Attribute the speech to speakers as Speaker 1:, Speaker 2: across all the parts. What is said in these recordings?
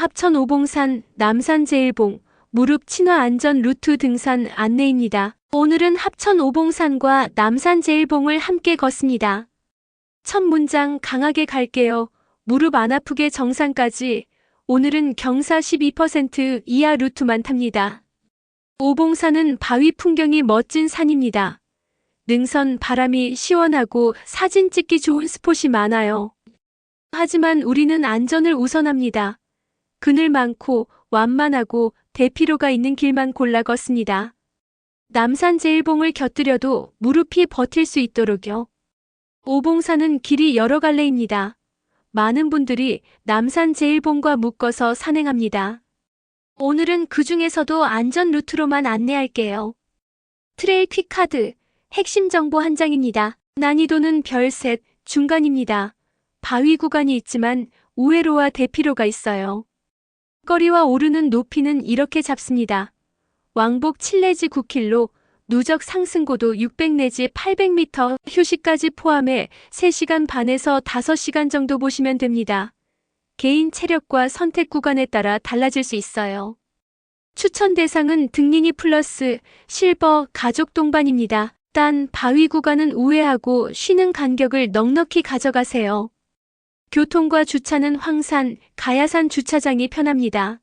Speaker 1: 합천 오봉산, 남산 제일봉, 무릎 친화 안전 루트 등산 안내입니다. 오늘은 합천 오봉산과 남산 제일봉을 함께 걷습니다. 첫 문장 강하게 갈게요. 무릎 안 아프게 정상까지. 오늘은 경사 12% 이하 루트만 탑니다. 오봉산은 바위 풍경이 멋진 산입니다. 능선 바람이 시원하고 사진 찍기 좋은 스폿이 많아요. 하지만 우리는 안전을 우선합니다. 그늘 많고 완만하고 대피로가 있는 길만 골라 걷습니다. 남산 제일봉을 곁들여도 무릎이 버틸 수 있도록요. 오봉산은 길이 여러 갈래입니다. 많은 분들이 남산 제일봉과 묶어서 산행합니다. 오늘은 그 중에서도 안전 루트로만 안내할게요. 트레일 퀵카드, 핵심 정보 한 장입니다. 난이도는 별셋, 중간입니다. 바위 구간이 있지만 우회로와 대피로가 있어요. 거리와 오르는 높이는 이렇게 잡습니다. 왕복 7 내지 9km, 누적 상승고도 600 내지 800m, 휴식까지 포함해 3시간 반에서 5시간 정도 보시면 됩니다. 개인 체력과 선택 구간에 따라 달라질 수 있어요. 추천 대상은 등린이 플러스, 실버, 가족 동반입니다. 단 바위 구간은 우회하고 쉬는 간격을 넉넉히 가져가세요. 교통과 주차는 황산, 가야산 주차장이 편합니다.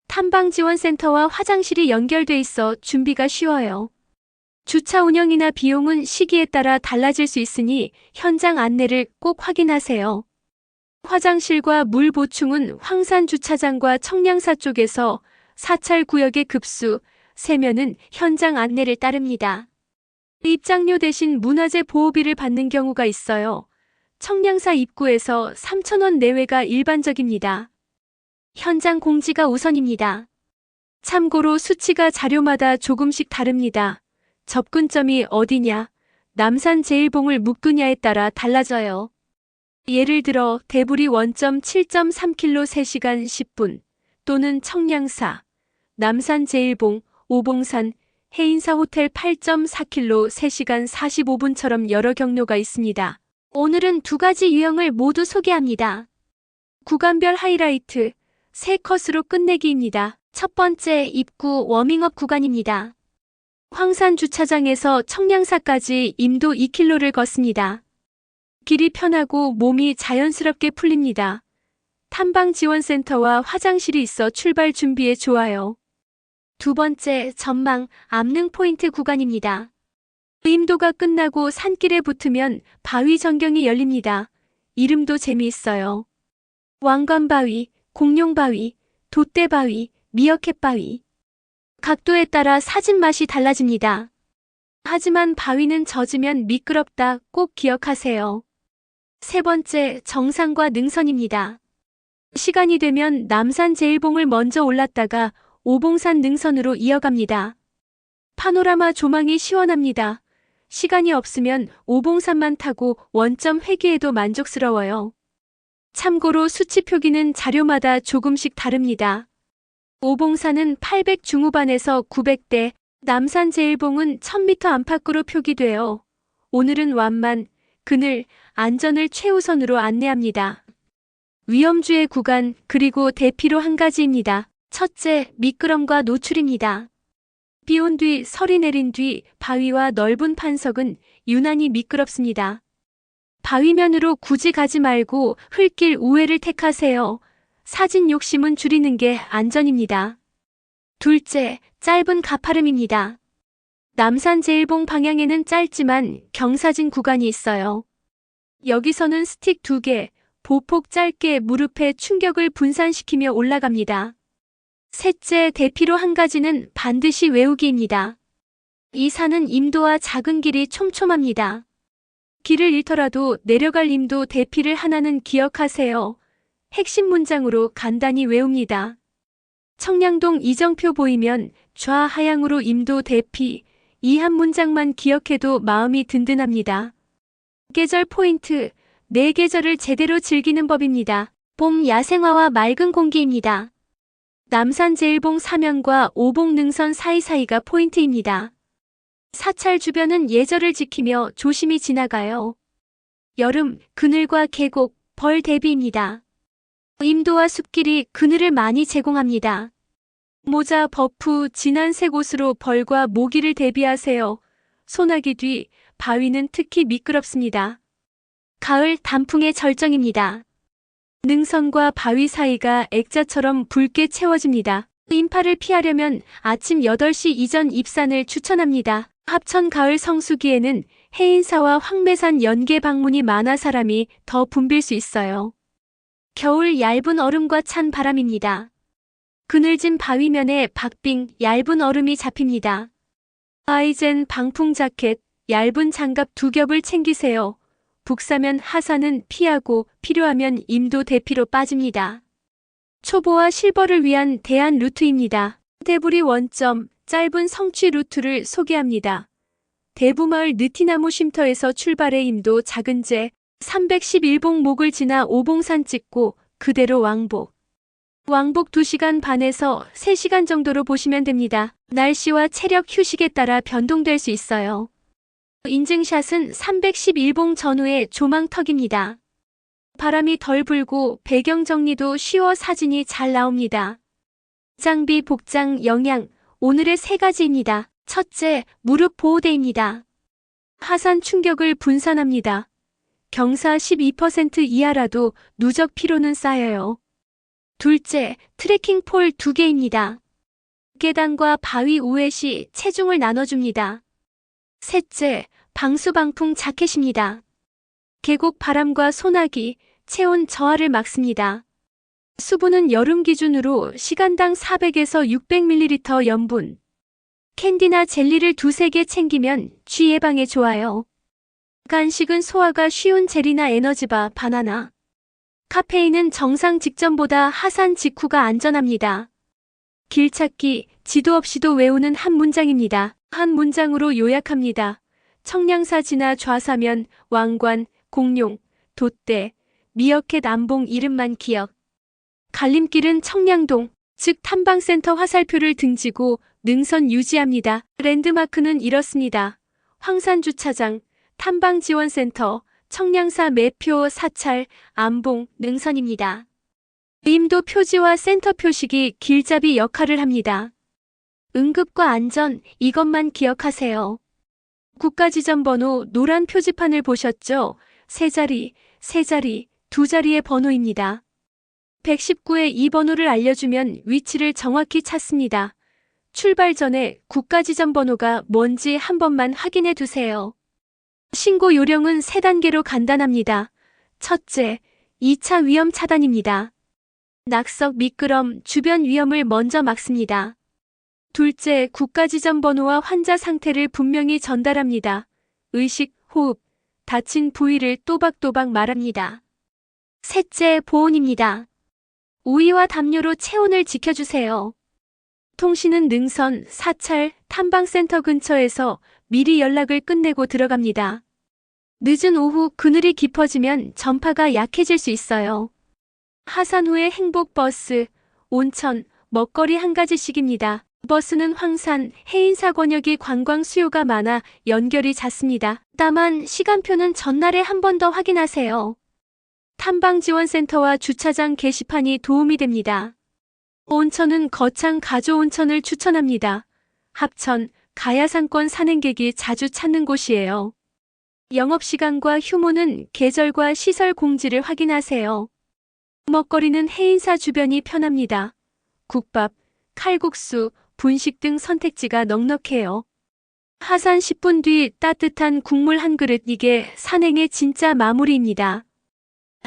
Speaker 1: 탐방지원센터와 화장실이 연결돼 있어 준비가 쉬워요. 주차 운영이나 비용은 시기에 따라 달라질 수 있으니 현장 안내를 꼭 확인하세요. 화장실과 물 보충은 황산 주차장과 청량사 쪽에서 사찰 구역의 급수, 세면은 현장 안내를 따릅니다. 입장료 대신 문화재 보호비를 받는 경우가 있어요. 청량사 입구에서 3,000원 내외가 일반적입니다. 현장 공지가 우선입니다. 참고로 수치가 자료마다 조금씩 다릅니다. 접근점이 어디냐, 남산 제일봉을 묶느냐에 따라 달라져요. 예를 들어 대부리 원점 7.3km 3시간 10분 또는 청량사, 남산 제일봉, 오봉산, 해인사 호텔 8.4km 3시간 45분처럼 여러 경로가 있습니다. 오늘은 두 가지 유형을 모두 소개합니다. 구간별 하이라이트, 3컷으로 끝내기입니다. 첫 번째 입구 워밍업 구간입니다. 황산 주차장에서 청량사까지 임도 2km를 걷습니다. 길이 편하고 몸이 자연스럽게 풀립니다. 탐방지원센터와 화장실이 있어 출발 준비에 좋아요. 두 번째 전망 암릉 포인트 구간입니다. 임도가 끝나고 산길에 붙으면 바위 전경이 열립니다. 이름도 재미있어요. 왕관바위, 공룡바위, 돛대바위, 미어캣바위. 각도에 따라 사진 맛이 달라집니다. 하지만 바위는 젖으면 미끄럽다 꼭 기억하세요. 세 번째 정상과 능선입니다. 시간이 되면 남산 제일봉을 먼저 올랐다가 오봉산 능선으로 이어갑니다. 파노라마 조망이 시원합니다. 시간이 없으면 오봉산만 타고 원점 회귀해도 만족스러워요. 참고로 수치 표기는 자료마다 조금씩 다릅니다. 오봉산은 800 중후반에서 900대, 남산 제일봉은 1000m 안팎으로 표기돼요. 오늘은 완만, 그늘, 안전을 최우선으로 안내합니다. 위험주의 구간 그리고 대피로 한 가지입니다. 첫째, 미끄럼과 노출입니다. 비온 뒤, 설이 내린 뒤 바위와 넓은 판석은 유난히 미끄럽습니다. 바위면으로 굳이 가지 말고 흙길 우회를 택하세요. 사진 욕심은 줄이는 게 안전입니다. 둘째, 짧은 가파름입니다. 남산 제일봉 방향에는 짧지만 경사진 구간이 있어요. 여기서는 스틱 2개, 보폭 짧게 무릎에 충격을 분산시키며 올라갑니다. 셋째, 대피로 한 가지는 반드시 외우기입니다. 이 산은 임도와 작은 길이 촘촘합니다. 길을 잃더라도 내려갈 임도 대피를 하나는 기억하세요. 핵심 문장으로 간단히 외웁니다. 청량동 이정표 보이면 좌하향으로 임도 대피, 이 한 문장만 기억해도 마음이 든든합니다. 계절 포인트, 4계절을 제대로 즐기는 법입니다. 봄 야생화와 맑은 공기입니다. 남산 제일봉 사면과 오봉 능선 사이사이가 포인트입니다. 사찰 주변은 예절을 지키며 조심히 지나가요. 여름, 그늘과 계곡, 벌 대비입니다. 임도와 숲길이 그늘을 많이 제공합니다. 모자, 버프, 진한 색 옷으로 벌과 모기를 대비하세요. 소나기 뒤 바위는 특히 미끄럽습니다. 가을 단풍의 절정입니다. 능선과 바위 사이가 액자처럼 붉게 채워집니다. 인파를 피하려면 아침 8시 이전 입산을 추천합니다. 합천 가을 성수기에는 해인사와 황매산 연계 방문이 많아 사람이 더 붐빌 수 있어요. 겨울 얇은 얼음과 찬 바람입니다. 그늘진 바위면에 박빙, 얇은 얼음이 잡힙니다. 아이젠 방풍 자켓, 얇은 장갑 2겹을 챙기세요. 북사면 하산은 피하고 필요하면 임도 대피로 빠집니다. 초보와 실버를 위한 대안 루트입니다. 대부리 원점, 짧은 성취 루트를 소개합니다. 대부마을 느티나무 쉼터에서 출발해 임도 작은제 311봉 목을 지나 오봉산 찍고 그대로 왕복. 왕복 2시간 반에서 3시간 정도로 보시면 됩니다. 날씨와 체력 휴식에 따라 변동될 수 있어요. 인증샷은 311봉 전후의 조망턱입니다. 바람이 덜 불고 배경 정리도 쉬워 사진이 잘 나옵니다. 장비, 복장, 영양, 오늘의 3가지입니다. 첫째, 무릎 보호대입니다. 하산 충격을 분산합니다. 경사 12% 이하라도 누적 피로는 쌓여요. 둘째, 트레킹 폴 2개입니다. 계단과 바위 우회 시 체중을 나눠줍니다. 셋째, 방수방풍 자켓입니다. 계곡 바람과 소나기, 체온 저하를 막습니다. 수분은 여름 기준으로 시간당 400에서 600ml 염분. 캔디나 젤리를 2-3개 챙기면 쥐 예방에 좋아요. 간식은 소화가 쉬운 젤리나 에너지바, 바나나. 카페인은 정상 직전보다 하산 직후가 안전합니다. 길찾기, 지도 없이도 외우는 한 문장입니다. 한 문장으로 요약합니다. 청량사 지나 좌사면, 왕관, 공룡, 돛대, 미어캣 암봉 이름만 기억. 갈림길은 청량동, 즉 탐방센터 화살표를 등지고 능선 유지합니다. 랜드마크는 이렇습니다. 황산주차장, 탐방지원센터, 청량사 매표 사찰, 암봉, 능선입니다. 임도 표지와 센터 표식이 길잡이 역할을 합니다. 응급과 안전, 이것만 기억하세요. 국가지점번호 노란 표지판을 보셨죠? 3자리, 2자리의 번호입니다. 119에 이 번호를 알려주면 위치를 정확히 찾습니다. 출발 전에 국가지점번호가 뭔지 한 번만 확인해 두세요. 신고 요령은 3단계로 간단합니다. 첫째, 2차 위험 차단입니다. 낙석, 미끄럼, 주변 위험을 먼저 막습니다. 둘째, 국가지점번호와 환자 상태를 분명히 전달합니다. 의식, 호흡, 다친 부위를 또박또박 말합니다. 셋째, 보온입니다. 우유와 담요로 체온을 지켜주세요. 통신은 능선, 사찰, 탐방센터 근처에서 미리 연락을 끝내고 들어갑니다. 늦은 오후 그늘이 깊어지면 전파가 약해질 수 있어요. 하산 후에 행복버스, 온천, 먹거리 한 가지씩입니다. 버스는 황산, 해인사 권역이 관광 수요가 많아 연결이 잦습니다. 다만 시간표는 전날에 한 번 더 확인하세요. 탐방지원센터와 주차장 게시판이 도움이 됩니다. 온천은 거창 가조온천을 추천합니다. 합천, 가야산권 산행객이 자주 찾는 곳이에요. 영업시간과 휴무는 계절과 시설 공지를 확인하세요. 먹거리는 해인사 주변이 편합니다. 국밥, 칼국수, 분식 등 선택지가 넉넉해요. 하산 10분 뒤 따뜻한 국물 한 그릇, 이게 산행의 진짜 마무리입니다.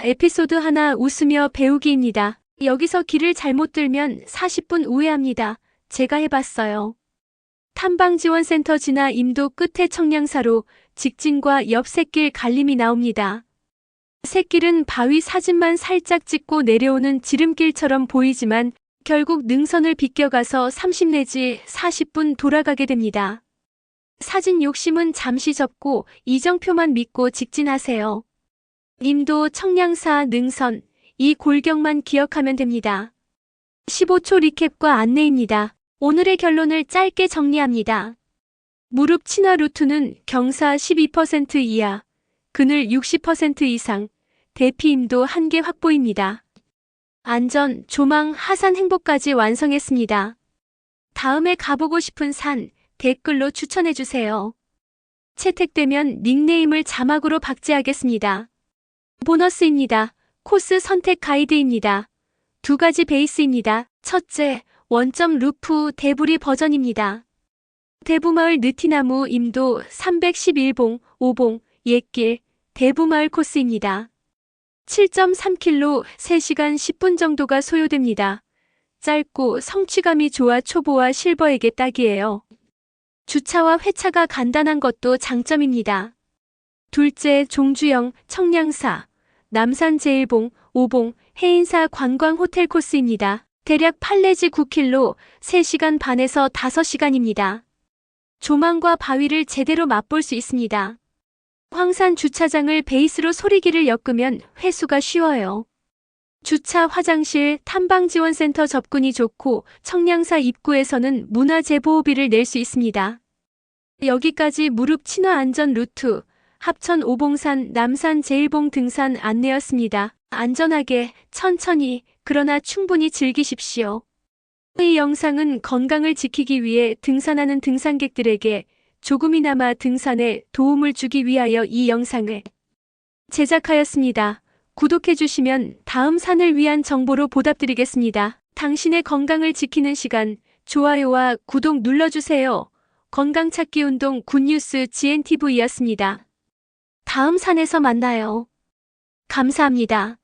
Speaker 1: 에피소드 하나 웃으며 배우기입니다. 여기서 길을 잘못 들면 40분 우회합니다. 제가 해봤어요. 탐방지원센터 지나 임도 끝에 청량사로 직진과 옆 샛길 갈림이 나옵니다. 샛길은 바위 사진만 살짝 찍고 내려오는 지름길처럼 보이지만 결국 능선을 비껴가서 30 내지 40분 돌아가게 됩니다. 사진 욕심은 잠시 접고 이정표만 믿고 직진하세요. 임도, 청량사, 능선, 이 골격만 기억하면 됩니다. 15초 리캡과 안내입니다. 오늘의 결론을 짧게 정리합니다. 무릎 친화 루트는 경사 12% 이하, 그늘 60% 이상, 대피 임도 한계 확보입니다. 안전, 조망, 하산 행보까지 완성했습니다. 다음에 가보고 싶은 산 댓글로 추천해주세요. 채택되면 닉네임을 자막으로 박제하겠습니다. 보너스입니다. 코스 선택 가이드입니다. 두 가지 베이스입니다. 첫째, 원점 루프 대부리 버전입니다. 대부마을 느티나무 임도 311봉, 5봉, 옛길, 대부마을 코스입니다. 7.3km 3시간 10분 정도가 소요됩니다. 짧고 성취감이 좋아 초보와 실버에게 딱이에요. 주차와 회차가 간단한 것도 장점입니다. 둘째, 종주영, 청량사, 남산 제1봉, 5봉, 해인사 관광 호텔 코스입니다. 대략 8내지 9km 3시간 반에서 5시간입니다. 조망과 바위를 제대로 맛볼 수 있습니다. 황산 주차장을 베이스로 소리기를 엮으면 회수가 쉬워요. 주차, 화장실, 탐방지원센터 접근이 좋고 청량사 입구에서는 문화재보호비를 낼 수 있습니다. 여기까지 무릎 친화 안전 루트, 합천 오봉산, 남산 제1봉 등산 안내였습니다. 안전하게, 천천히, 그러나 충분히 즐기십시오. 이 영상은 건강을 지키기 위해 등산하는 등산객들에게 조금이나마 등산에 도움을 주기 위하여 이 영상을 제작하였습니다. 구독해주시면 다음 산을 위한 정보로 보답드리겠습니다. 당신의 건강을 지키는 시간, 좋아요와 구독 눌러주세요. 건강찾기 운동 굿뉴스 GNTV였습니다. 다음 산에서 만나요. 감사합니다.